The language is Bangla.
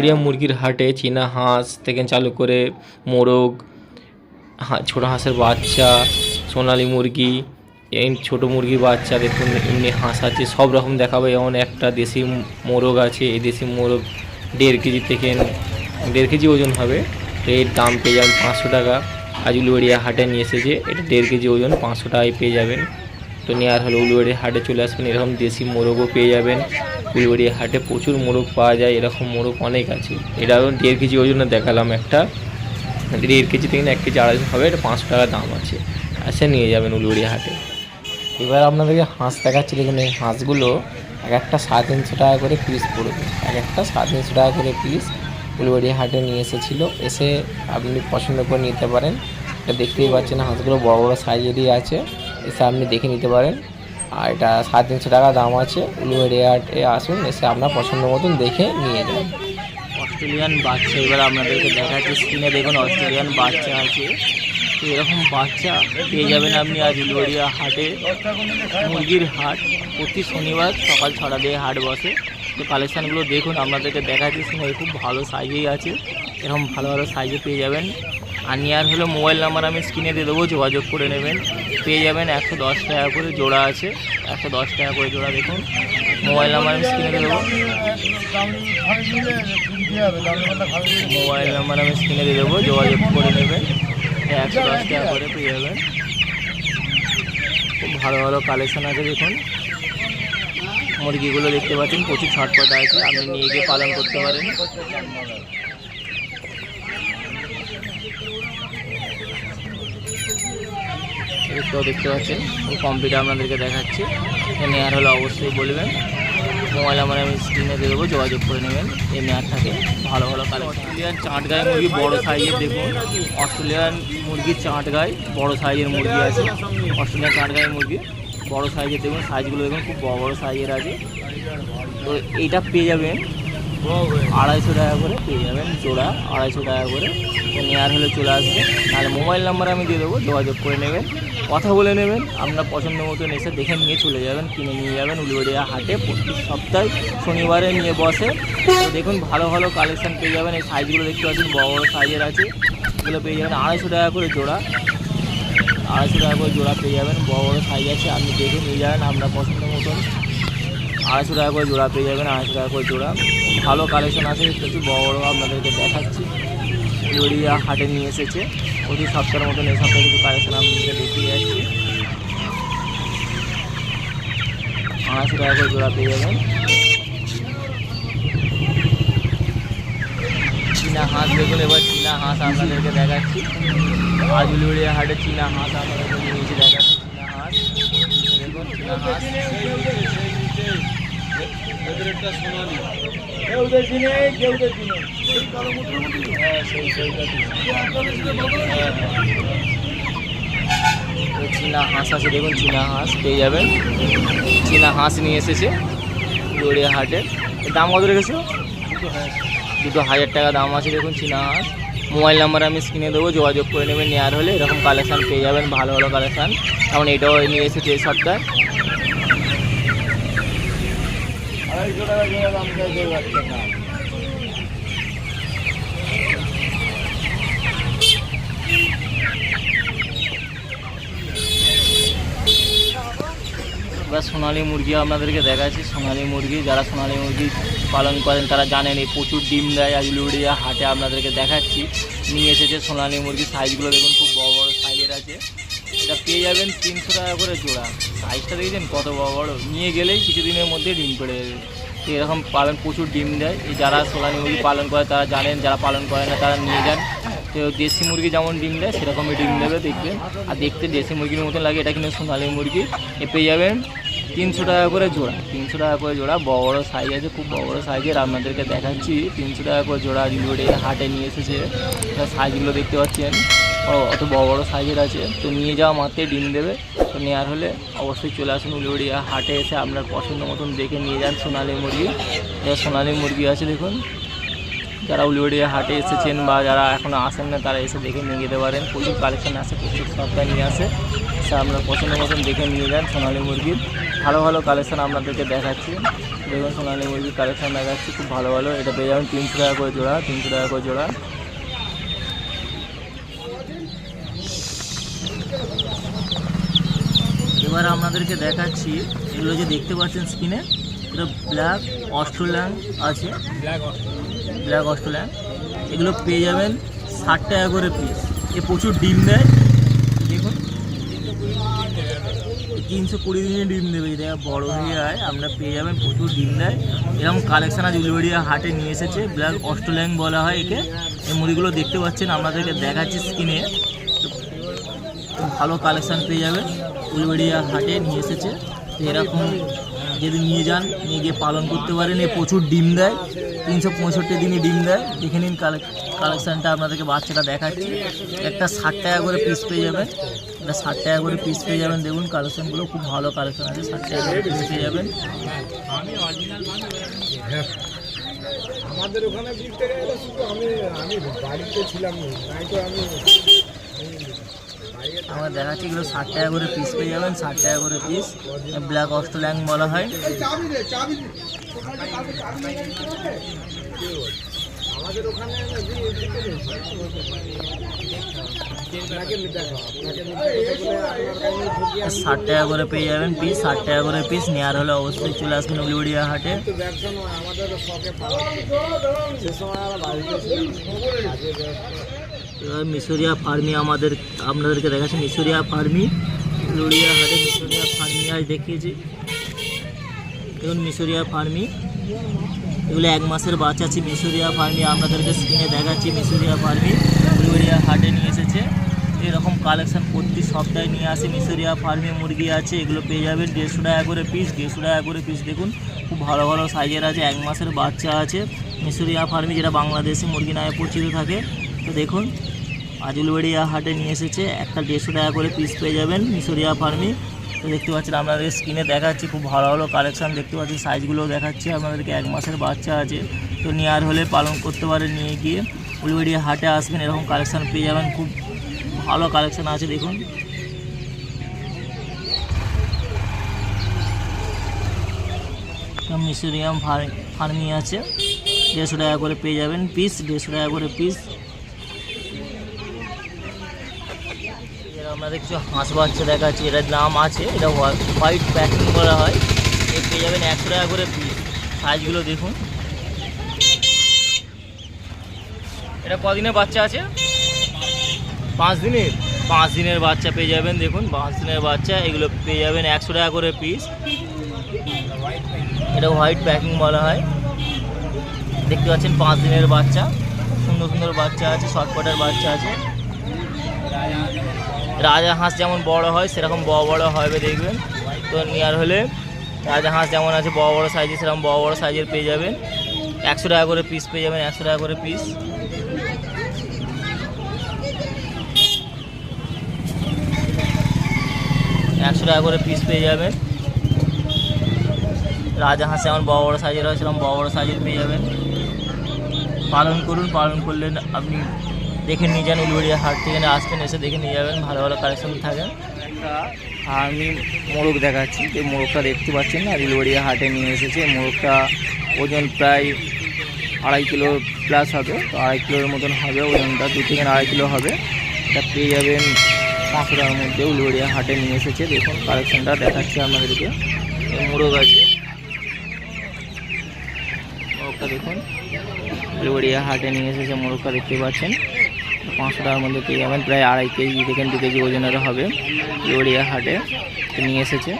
উলুবেড়িয়া মুরগির হাটে চীনা হাঁস থেকে চালু করে মোরগ, ছোটো হাঁসের বাচ্চা, সোনালি মুরগি, এই ছোটো মুরগির বাচ্চা দেখুন, এমনি হাঁস আছে, সব রকম দেখাবো। যেমন একটা দেশি মোরগ আছে, এই দেশি মোরগ 1.5 কেজি থেকে 1.5 কেজি ওজন হবে। তো এর দাম পেয়ে যাবেন 500 টাকা। আজ উলুবেড়িয়া হাটে নিয়ে এসেছে, এটা 1.5 কেজি ওজন, 500 টাকায় পেয়ে যাবেন। তো নেওয়ার হলে উলুবেড়িয়া হাটে চলে আসবেন। এরকম দেশি মোরগও পেয়ে যাবেন। উলুবেড়িয়া হাটে প্রচুর মোরগ পাওয়া যায়, এরকম মোরগ অনেক আছে। এটাও 1.5 কেজি ওজনে দেখালাম একটা, 1.5 কেজি থেকে 1 কেজি 250 হবে, এটা 500 টাকা দাম আছে। আসে নিয়ে যাবেন উলুবেড়িয়া হাটে। এবার আপনাদেরকে হাঁস দেখাচ্ছি, দেখুন এই হাঁসগুলো এক একটা 350 টাকা করে পিস পড়বে, এক একটা 350 টাকা করে পিস। উলুবেড়িয়া হাটে নিয়ে এসেছিলো, এসে আপনি পছন্দ করে নিতে পারেন। এটা দেখতেই পাচ্ছেন হাঁসগুলো বড় বড় সাইজেরই আছে, এসে আপনি দেখে নিতে পারেন। আর এটা 350 টাকা দাম আছে। উলুবেড়িয়া হাটে আসুন, এসে আপনার পছন্দ মতন দেখে নিয়ে যান। অস্ট্রেলিয়ান বাচ্চা এবার আপনাদেরকে দেখাচ্ছি, স্ক্রিনে দেখুন অস্ট্রেলিয়ান বাচ্চা আছে। তো এরকম বাচ্চা পেয়ে যাবেন আপনি আজ উলুবেড়িয়া হাটে। মুরগির হাট প্রতি শনিবার সকাল 6টা দিয়ে হাট বসে। তো কালেকশানগুলো দেখুন, আপনাদেরকে দেখাচ্ছি, স্ক্রিনে খুব ভালো সাইজেই আছে, এরকম ভালো ভালো সাইজে পেয়ে যাবেন। আর নেওয়ার হলে মোবাইল নাম্বার আমি স্ক্রিনে দিয়ে দেবো, যোগাযোগ করে নেবেন। পেয়ে যাবেন 110 টাকা করে জোড়া আছে, 110 টাকা করে জোড়া। দেখুন মোবাইল নাম্বার আমি স্ক্রিনে দিয়ে দেবো, মোবাইল নাম্বার আমি স্ক্রিনে দিয়ে দেবো, যোগাযোগ করে নেবেন। 110 টাকা করে পেয়ে যাবেন। খুব ভালো ভালো কালেকশান আছে। দেখুন মুরগিগুলো দেখতে পাচ্ছেন, প্রচুর ছটপটা আছে, আপনি নিয়ে গিয়ে পালন করতে পারেন। এটাও দেখতে পাচ্ছেন, এই কম্পিউটার আপনাদেরকে দেখাচ্ছে। নেওয়ার হলে অবশ্যই বলবেন, মোবাইল নাম্বার আমি স্ক্রিনে দিয়ে দেবো, যোগাযোগ করে নেবেন। এই নেওয়ার থাকে ভালো ভালো কালেকশন। অস্ট্রেলিয়ান চাঁটগাঁই মুরগি বড় সাইজের, দেখুন অস্ট্রেলিয়ান মুরগির চাঁটগাঁই বড় সাইজের মুরগি আছে। অস্ট্রেলিয়ান চাঁটগাঁই মুরগি বড় সাইজের, দেখুন সাইজগুলো দেখুন খুব বড় বড় সাইজের আছে। তো এইটা পেয়ে যাবেন 250 টাকা করে পেয়ে যাবেন জোড়া, 250 টাকা করে। তো নেওয়ার হলে চলে আসবে, নাহলে মোবাইল নাম্বার আমি দিয়ে দেবো, যোগাযোগ করে নেবেন, কথা বলে নেবেন। আপনার পছন্দ মতন এসে দেখে নিয়ে চলে যাবেন, কিনে নিয়ে যাবেন। উলুবেড়িয়া হাটে প্রতি সপ্তাহে শনিবারে নিয়ে বসে। তো দেখুন ভালো ভালো কালেকশান পেয়ে যাবেন। এই সাইজগুলো দেখতে পাচ্ছেন বড় বড় সাইজের আছে, এগুলো পেয়ে যাবেন 250 টাকা করে জোড়া, 250 টাকা করে জোড়া পেয়ে যাবেন। বড় বড় সাইজ আছে, আপনি দেখে নিয়ে যাবেন আপনার পছন্দ মতন। 250 টাকা করে জোড়া পেয়ে যাবেন, 250 টাকা করে জোড়া। ভালো কালেকশন আছে, একটু বড় বড় আপনাদেরকে দেখাচ্ছি। উলুবেড়িয়া হাটে নিয়ে এসেছে প্রতি সপ্তাহের মতন, এই সপ্তাহে কিছু কালেকশন আপনাদেরকে দেখিয়ে যাচ্ছি। 250 টাকা করে জোড়া পেয়ে যাবেন। চীনা হাঁস দেখুন, এবার চীনা হাঁস আপনাদেরকে দেখাচ্ছি। আজ উলুবেড়িয়া হাটে চীনা হাঁস আপনাদেরকে নিয়েছি দেখাচ্ছি। চীনা হাঁস দেখুন, চীনা হাঁস চীনা হাঁস আছে, দেখুন চীনা হাঁস পেয়ে যাবেন। চীনা হাঁস নিয়ে এসেছে উলুবেড়িয়া হাটে। দাম কত রেখেছে? 2000 টাকা দাম আছে। দেখুন চীনা হাঁস। মোবাইল নাম্বার আমি স্ক্রিনে দেবো, যোগাযোগ করে নেবেন। নেওয়ার হলে এরকম কালেকশান পেয়ে যাবেন, ভালো ভালো কালেকশান। যেমন এটাও নিয়ে এসেছে এই সপ্তাহে। 250 টাকা জোড়া দাম চাইছে বাচ্চাটা। এবার সোনালি মুরগি আপনাদেরকে দেখাচ্ছি। সোনালি মুরগি, যারা সোনালি মুরগি পালন করেন তারা জানেন এই প্রচুর ডিম দেয়। আজ উলুবেড়িয়া হাটে আপনাদেরকে দেখাচ্ছি, নিয়ে এসেছে সোনালি মুরগি। সাইজগুলো দেখুন খুব বড় বড় সাইজের আছে। এটা পেয়ে যাবেন 300 টাকা করে জোড়া। সাইজটা দেখেছেন কত বড় বড়, নিয়ে গেলেই কিছুদিনের মধ্যে ডিম পেড়ে যাবে। তো এরকম পাবেন, প্রচুর ডিম দেয়। এই যারা সোনালি মুরগি পালন করে তারা জানেন, যারা পালন করে না তারা নিয়ে যান। তো দেশি মুরগি যেমন ডিম দেয় সেরকমই ডিম দেবে, দেখবেন। আর দেখতে দেশি মুরগির মতন লাগে, এটা কিন্তু সোনালি মুরগি। এ পেয়ে যাবেন 300 টাকা করে জোড়া, 300 টাকা করে জোড়া। বড় বড় সাইজ আছে, খুব বড় বড় সাইজের আপনাদেরকে দেখাচ্ছি। 300 টাকা করে জোড়া উলুবেড়িয়া হাটে নিয়ে এসেছে। সাইজগুলো দেখতে পাচ্ছেন, অত বড় বড় সাইজের আছে। তো নিয়ে যাওয়া মাত্রই ডিম দেবে। তো নেওয়ার হলে অবশ্যই চলে আসুন উলুবেড়িয়া হাটে, এসে আপনার পছন্দ মতন দেখে নিয়ে যান সোনালি মুরগি। সোনালি মুরগি আছে দেখুন। যারা উলুবেড়িয়া হাটে এসেছেন বা যারা এখনও আসেন না তারা এসে দেখে নিয়ে যেতে পারেন। প্রচুর কালেকশন আসে, প্রচুর সপ্তাহে নিয়ে আসে। এসে আপনার পছন্দ মতন দেখে নিয়ে যান। সোনালী মুরগির ভালো ভালো কালেকশান আপনাদেরকে দেখাচ্ছি। দেখুন সোনালী মুরগির কালেকশান দেখাচ্ছি খুব ভালো ভালো। এটা পেয়ে যাবেন 300 টাকা করে জোড়া, 300 টাকা করে জোড়া। এবার আপনাদেরকে দেখাচ্ছি এগুলো যে দেখতে পাচ্ছেন স্ক্রিনে, এটা ব্ল্যাক অস্ট্রেলিয়ান আছে, ব্ল্যাক অস্ট্রেলিয়ান। এগুলো পেয়ে যাবেন 60 টাকা করে পিস। এ প্রচুর ডিম দেয়, দেখুন 320 দিনে ডিম দেবে। এটা বড় হয়ে যায়, আপনারা পেয়ে যাবেন, প্রচুর ডিম দেয়। এরকম কালেকশান আজ উলুবেড়িয়া হাটে নিয়ে এসেছে। ব্ল্যাক অস্ট্রেলিয়ান বলা হয় একে। এই মুড়িগুলো দেখতে পাচ্ছেন, আপনাদেরকে দেখাচ্ছি স্ক্রিনে। ভালো কালেকশান পেয়ে যাবেন, উলুবেড়িয়া হাটে নিয়ে এসেছে। তো এরকম যদি নিয়ে যান, নিয়ে গিয়ে পালন করতে পারেন। এ প্রচুর ডিম দেয়, 365 দিনই ডিম দেয়। দেখে নিন কালেকশানটা আপনাদেরকে বাচ্চাটা দেখাচ্ছি। একটা 60 টাকা করে পিস পেয়ে যাবেন, এটা 60 টাকা করে পিস পেয়ে যাবেন। দেখুন কালেকশানগুলো খুব ভালো কালেকশান আছে, 60 টাকা করে পিস পেয়ে যাবেন। আমাদের ওখানে বিলতে গেলে শুধু আমি বাড়িতে ছিলাম, তাই তো আমি আমরা দেখাচ্ছি এগুলো 60 টাকা করে পিস পেয়ে যাবেন, 60 টাকা করে পিস। ব্ল্যাক অস্ট্রেলিয়ান বলা হয়। আমাদের ওখানে 60 টাকা করে পেয়ে যাবেন পিস, 60 টাকা করে পিস। নেওয়ার হলে অবশ্যই চলে আসবেন উলুবেড়িয়া হাটে। ব্যবসা নয়, আমাদের শখে সে সময় আমরা বাড়িতে এবার মিশরিয়া ফার্মি আপনাদেরকে দেখাচ্ছি। মিশরিয়া ফার্মি উলুবেড়িয়া হাটে মিশরিয়া ফার্মি আজ দেখিয়েছি। দেখুন মিশরিয়া ফার্মি, এগুলো 1 মাসের বাচ্চা আছে। মিশরিয়া ফার্মি আপনাদেরকে স্ক্রিনে দেখাচ্ছি। মিশরিয়া ফার্মি উলুবেড়িয়া হাটে নিয়ে এসেছে। এরকম কালেকশান প্রতি সপ্তাহে নিয়ে আসে। মিশরিয়া ফার্মি মুরগি আছে, এগুলো পেয়ে যাবেন 150 টাকা করে পিস, 150 টাকা করে পিস। দেখুন খুব ভালো ভালো সাইজের আছে, 1 মাসের বাচ্চা আছে। মিশরিয়া ফার্মি যেটা বাংলাদেশি মুরগি নামে পরিচিত থাকে। তো দেখুন আজ উলুবেড়িয়া হাটে নিয়ে এসেছে, একটা 150 টাকা করে পিস পেয়ে যাবেন মিশরিয়া ফার্মি। তো দেখতে পাচ্ছেন, আপনাদের স্ক্রিনে দেখাচ্ছি খুব ভালো ভালো কালেকশান দেখতে পাচ্ছি। সাইজগুলোও দেখাচ্ছি আপনাদেরকে, 1 মাসের বাচ্চা আছে। তো নেওয়ার হলে পালন করতে পারেন, নিয়ে গিয়ে উলুবেড়িয়া হাটে আসবেন, এরকম কালেকশান পেয়ে যাবেন। খুব ভালো কালেকশান আছে দেখুন। মিশরিয়াম ফার্মি আছে, 150 টাকা করে পেয়ে যাবেন পিস, 150 টাকা করে পিস। আপনাদের কিছু হাঁস বাচ্চা দেখাচ্ছি, এটার দাম আছে, এটা হোয়াইট প্যাকিং করা হয়। এ পেয়ে যাবেন 100 টাকা করে পিস। সাইজগুলো দেখুন। এটা কদিনের বাচ্চা আছে? 5 দিনের। 5 দিনের বাচ্চা পেয়ে যাবেন। দেখুন 5 দিনের বাচ্চা, এগুলো পেয়ে যাবেন 100 টাকা করে পিস। এটা হোয়াইট প্যাকিং বলা হয়। দেখতে পাচ্ছেন 5 দিনের বাচ্চা, সুন্দর সুন্দর বাচ্চা আছে, শর্টকাটের বাচ্চা আছে। রাজা হাঁস যেমন বড় হয় সেরকম বড় বড় হবে দেখবেন। তো নেওয়ার হলে রাজা হাঁস যেমন আছে বড় বড় সাইজের, সেরকম বড় বড় সাইজের পেয়ে যাবেন। 100 টাকা করে পিস পেয়ে যাবেন, 100 টাকা করে পিস। একশো টাকা করে পিস পেয়ে যাবেন। রাজা হাঁস যেমন বড় বড় সাইজের হয় সেরকম বড় বড় সাইজের পেয়ে যাবেন। পালন করুন, পালন করলে আপনি দেখে নিয়ে যান। উলুবেড়িয়া হাট থেকে আসবেন, এসে দেখে নিয়ে যাবেন, ভালো ভালো কালেকশন থাকে। আমি মোরগ দেখাচ্ছি, এই মোরগটা দেখতে পাচ্ছেন না, উলুবেড়িয়া হাটে নিয়ে এসেছে। মোরগটা ওজন প্রায় 2.5 কিলো প্লাস হবে। তো 2.5 কিলোর মতন হবে ওজনটা, 2 থেকে 2.5 কিলো হবে। এটা পেয়ে যাবেন 500 টাকার মধ্যে। উলুবেড়িয়া হাটে নিয়ে এসেছে। দেখুন কালেকশনটা দেখাচ্ছি আপনাদেরকে। মোরগ আছে, মোরগটা দেখুন উলুবেড়িয়া হাটে নিয়ে এসেছে। মোরগটা দেখতে পাচ্ছেন 500 টাকার মধ্যে পেয়ে যাবেন। প্রায় 2.5 কেজি থেকে 2 কেজি ওজনের হবে। উলুবেড়িয়া হাটে নিয়ে এসেছে।